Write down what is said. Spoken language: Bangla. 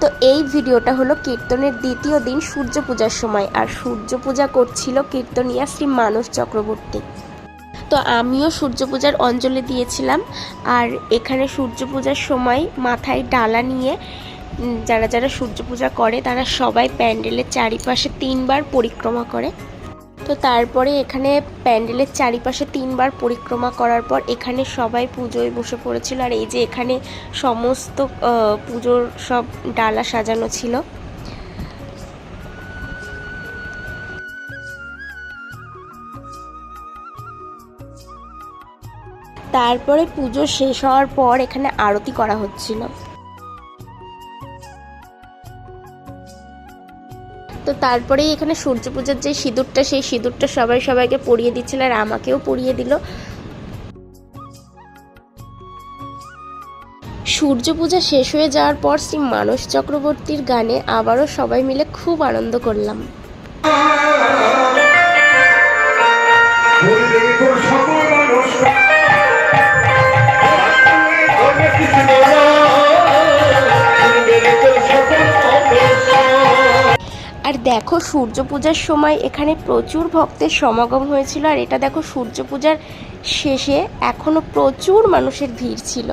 তো এই ভিডিওটা হলো কীর্তনের দ্বিতীয় দিন সূর্য পূজার সময়, আর সূর্য পূজা করছিল কীর্তনিয়া শ্রী মানস চক্রবর্তী। তো আমিও সূর্য পূজার অঞ্জলি দিয়েছিলাম। আর এখানে সূর্য পূজার সময় মাথায় ডালা নিয়ে যারা যারা সূর্য পূজা করে তারা সবাই প্যান্ডেলের চারিপাশে 3 বার পরিক্রমা করে। তো তারপরে এখানে প্যান্ডেলের চারিপাশে 3 বার পরিক্রমা করার পর এখানে সবাই পুজোয় বসে পড়েছিল। আর এই যে এখানে সমস্ত পুজোর সব ডালা সাজানো ছিল। তারপরে পুজো শেষ হওয়ার পর এখানে আরতি করা হচ্ছিল। তো তারপরেই এখানে সূর্য পূজার যে সিঁদুরটা, সেই সিঁদুরটা সবাইকে পরিয়ে দিচ্ছিল, আর আমাকেও পরিয়ে দিল। সূর্য পূজা শেষ হয়ে যাওয়ার পর শ্রী মানস চক্রবর্তীর গানে আবারও সবাই মিলে খুব আনন্দ করলাম। আর দেখো সূর্য পূজার সময় এখানে প্রচুর ভক্তের সমাগম হয়েছিল। আর এটা দেখো সূর্য পূজার শেষে এখনো প্রচুর মানুষের ভিড় ছিল।